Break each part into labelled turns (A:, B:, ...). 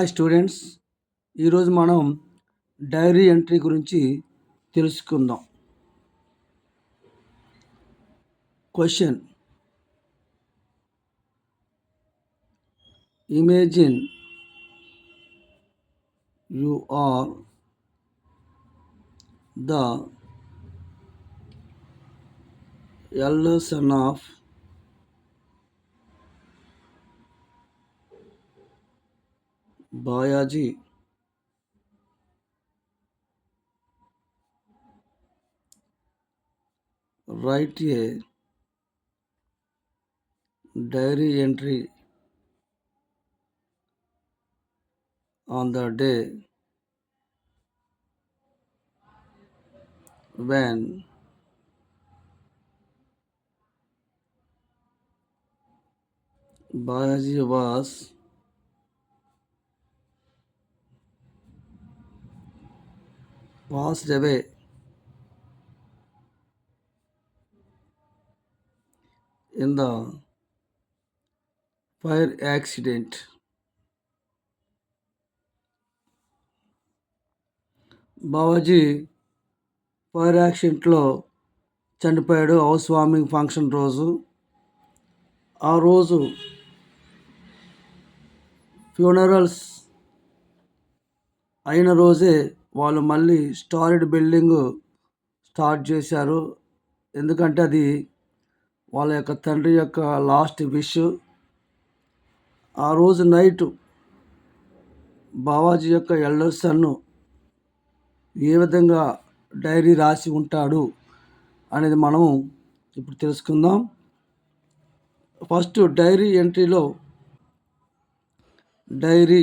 A: Hi students, ఈరోజు మనం dairy entry గురించి తెలుసుకుందాం. Question: imagine you are the elder son of Bayaji. Write a diary entry on the day when Bayaji was passed away in the fire accident. Bavaji fire యాక్సిడెంట్లో చనిపోయాడు. House warming function రోజు. ఆ రోజు funerals అయిన రోజే వాళ్ళు మళ్ళీ స్టార్డ్ బిల్డింగ్ స్టార్ట్ చేశారు. ఎందుకంటే అది వాళ్ళ యొక్క తండ్రి యొక్క లాస్ట్ విష్. ఆ రోజు నైట్ బావాజీ యొక్క ఎల్డర్ సన్ను ఏ విధంగా డైరీ రాసి ఉంటాడు అనేది మనము ఇప్పుడు తెలుసుకుందాం. ఫస్ట్ డైరీ ఎంట్రీలో డైరీ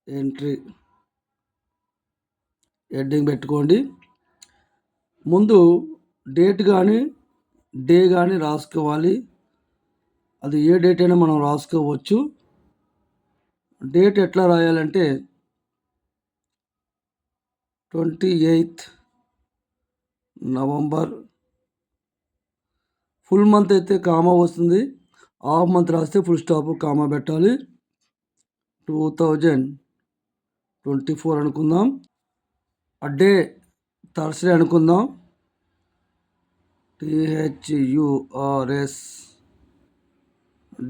A: ఎంట్రీ హెడ్డింగ్ పెట్టుకోండి. ముందు డేట్ కానీ డే కానీ రాసుకోవాలి. అది ఏ డేట్ అయినా మనం రాసుకోవచ్చు. డేట్ ఎట్లా రాయాలంటే 28th నవంబర్. ఫుల్ మంత్ అయితే కామా వస్తుంది. హాఫ్ మంత్ రాస్తే ఫుల్ స్టాప్ కామా పెట్టాలి. 2024 అనుకుందాం. ఆ డే థర్స్డే అనుకుందాం. THURS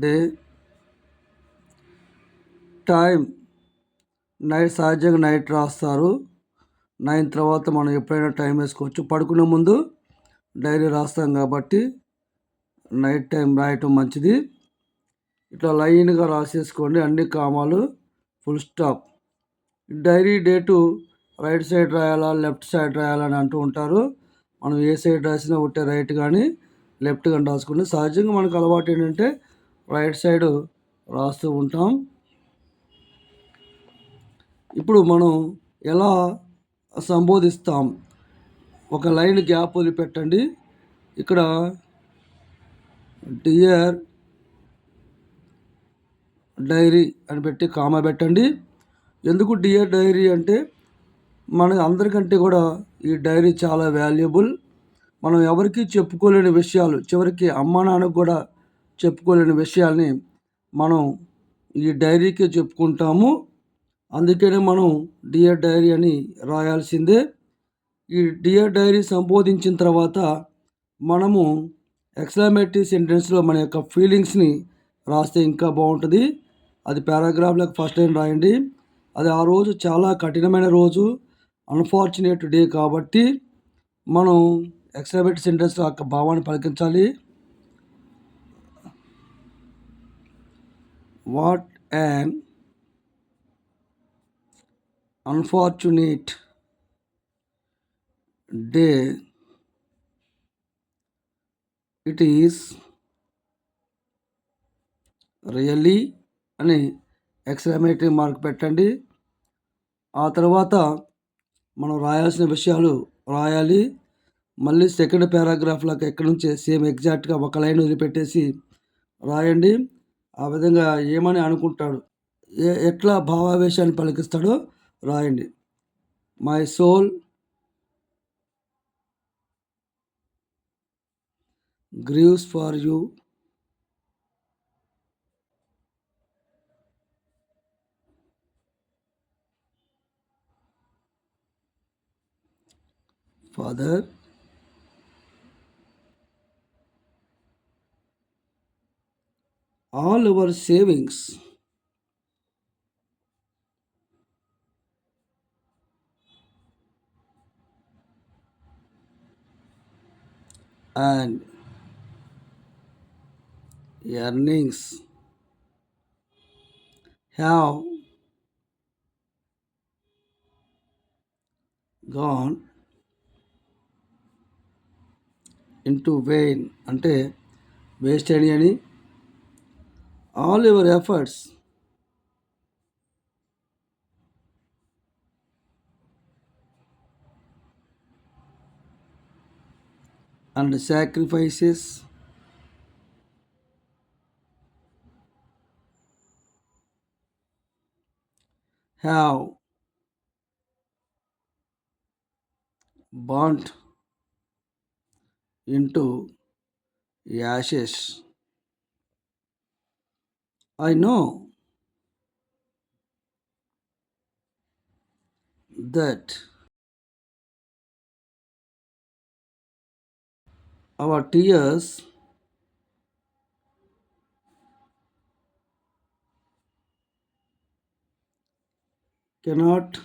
A: day. టైం నైట్, సహజంగా నైట్ రాస్తారు. 9 తర్వాత మనం ఎప్పుడైనా టైం వేసుకోవచ్చు. పడుకునే ముందు డైరీ రాస్తాం కాబట్టి నైట్ టైం రాయటం మంచిది. ఇట్లా లైన్గా రాసేసుకోండి, అన్ని కామాలు, full stop. Diary date right side రాయాలా లెఫ్ట్ సైడ్ రాయాలని అంటూ ఉంటారు. మనం ఏ సైడ్ రాసినా ఒకటే, రైట్ కానీ లెఫ్ట్ కానీ రాసుకుంటే సహజంగా మనకు అలవాటు ఏంటంటే రైట్ సైడ్ రాస్తూ ఉంటాం. ఇప్పుడు మనం ఎలా సంబోధిస్తాం? ఒక లైన్ గ్యాప్ వదిలిపెట్టండి. ఇక్కడ డియర్ డైరీ అని పెట్టి కామా పెట్టండి. ఎందుకు డియర్ డైరీ అంటే మన అందరికంటే కూడా ఈ డైరీ చాలా వాల్యుబుల్. మనం ఎవరికి చెప్పుకోలేని విషయాలు, చివరికి అమ్మా నాన్నకు కూడా చెప్పుకోలేని విషయాల్ని మనం ఈ డైరీకే చెప్పుకుంటాము. అందుకనే మనం డియర్ డైరీ అని రాయాల్సిందే. ఈ డియర్ డైరీ సంబోధించిన తర్వాత మనము ఎక్స్క్లమేటరీ సెంటెన్స్లో మన యొక్క ఫీలింగ్స్ని రాస్తే ఇంకా బాగుంటుంది. అది పారాగ్రాఫ్లకు ఫస్ట్ లైన్ రాయండి. అది ఆ రోజు చాలా కఠినమైన రోజు, అన్ఫార్చునేట్ డే కాబట్టి మనం ఎక్స్క్లమేటరీ సెంటెన్స్ యొక్క భావాన్ని పలికించాలి. What an unfortunate day it is really అని ఎక్స్క్లమేటరీ మార్క్ పెట్టండి. ఆ తర్వాత మనం రాయాల్సిన విషయాలు రాయాలి. మళ్ళీ సెకండ్ పారాగ్రాఫ్లకు ఎక్కడి నుంచి సేమ్ ఎగ్జాక్ట్గా ఒక లైన్ వదిలిపెట్టేసి రాయండి. ఆ విధంగా ఏమని అనుకుంటాడు, ఎట్లా భావావేశాన్ని పలికిస్తాడో రాయండి. My soul grieves for you. Father, all our savings and earnings have gone into vain అంటే వేస్ట్ అని all your efforts and sacrifices have burnt into ashes. I know that our tears cannot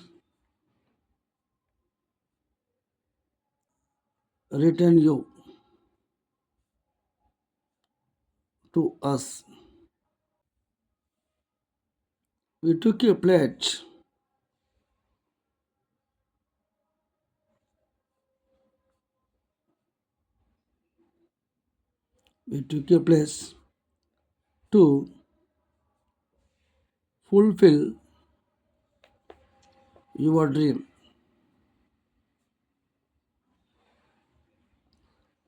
A: return you to us. We took a pledge. We took a place to fulfill your dream.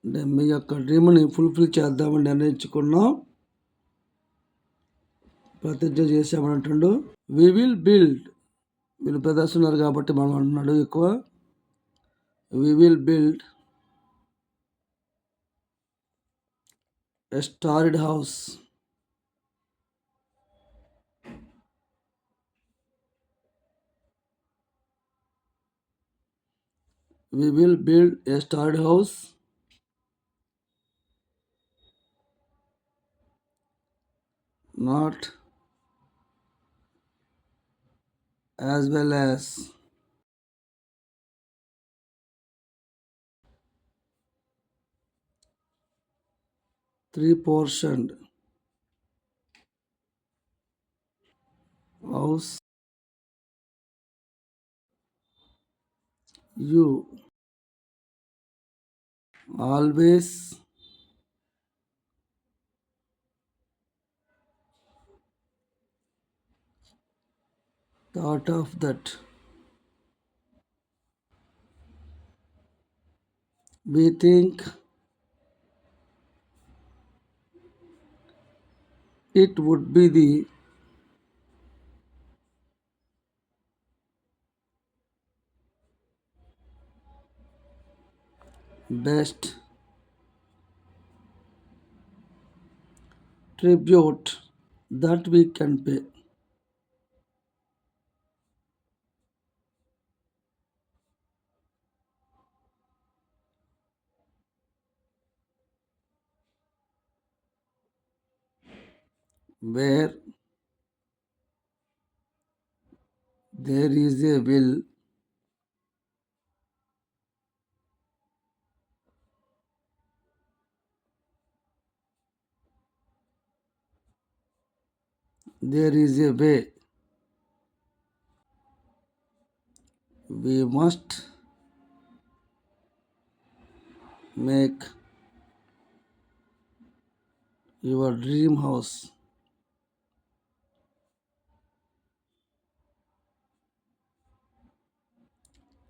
A: అంటే మీ యొక్క డ్రీమ్ని fulfil చేద్దామని నిర్ణయించుకున్నాం, ప్రతిజ్ఞ చేసామని అంటుండు. వి will build, వీళ్ళు ప్రదర్శనలు కాబట్టి మనం అంటున్నాడు ఎక్కువ. We will build a starred house. We will build a starred house, not as well as 3 portioned house. You always thought of that. We think it would be the best tribute that we can pay. Where there is a will, there is a way. We must make your dream house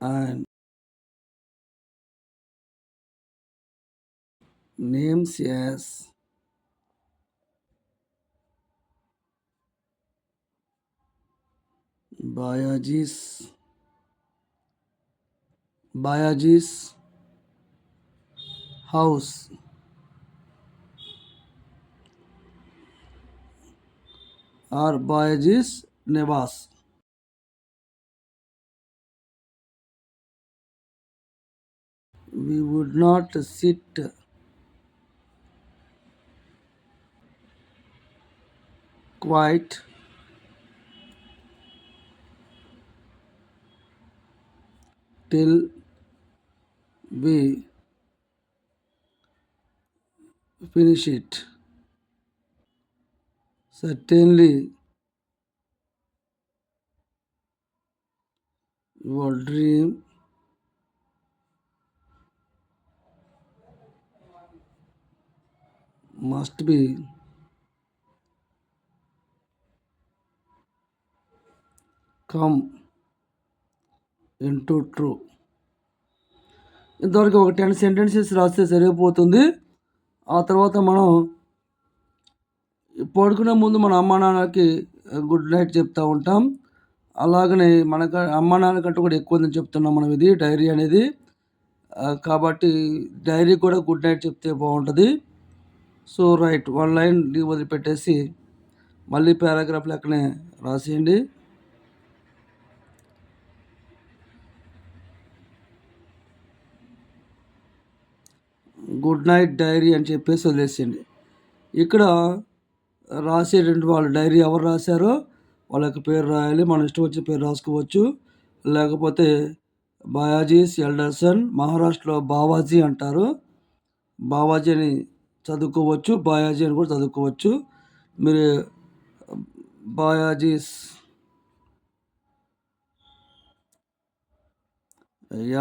A: and names as Bayaji's Bayaji's house. Or Bayaji's నివాస్. We would not sit quiet till we finish it. Certainly, your dream must be come into true. ఇంతవరకు ఒక 10 sentences రాస్తే సరిపోతుంది. ఆ తర్వాత మనం పడుకునే ముందు మన అమ్మా నాన్నకి గుడ్ నైట్ చెప్తూ ఉంటాం. అలాగనే అమ్మా నాన్న కంటే కూడా ఎక్కువ చెప్తున్నాం మనం ఇది డైరీ అనేది. కాబట్టి డైరీ కూడా గుడ్ నైట్ చెప్తే బాగుంటుంది. సో రైట్, 1 లైన్ వదిలిపెట్టేసి మళ్ళీ పారాగ్రాఫ్ లెక్కనే రాసేయండి. గుడ్ నైట్ డైరీ అని చెప్పేసి వదిలేసేయండి. ఇక్కడ రాసేటువంటి వాళ్ళు డైరీ ఎవరు రాశారో వాళ్ళకి పేరు రాయాలి. మన ఇష్టం వచ్చిన పేరు రాసుకోవచ్చు. లేకపోతే బాయాజీస్ ఎల్డర్సన్, మహారాష్ట్రలో బావాజీ అంటారు. బావాజీ అని చదువుకోవచ్చు, బాయాజీ అని కూడా చదువుకోవచ్చు. మీరు బాయాజీస్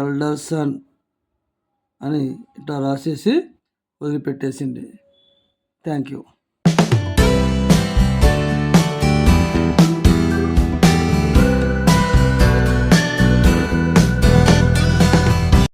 A: ఎల్డర్సన్ అని ఇట్లా రాసేసి వదిలిపెట్టేసింది. Thank you.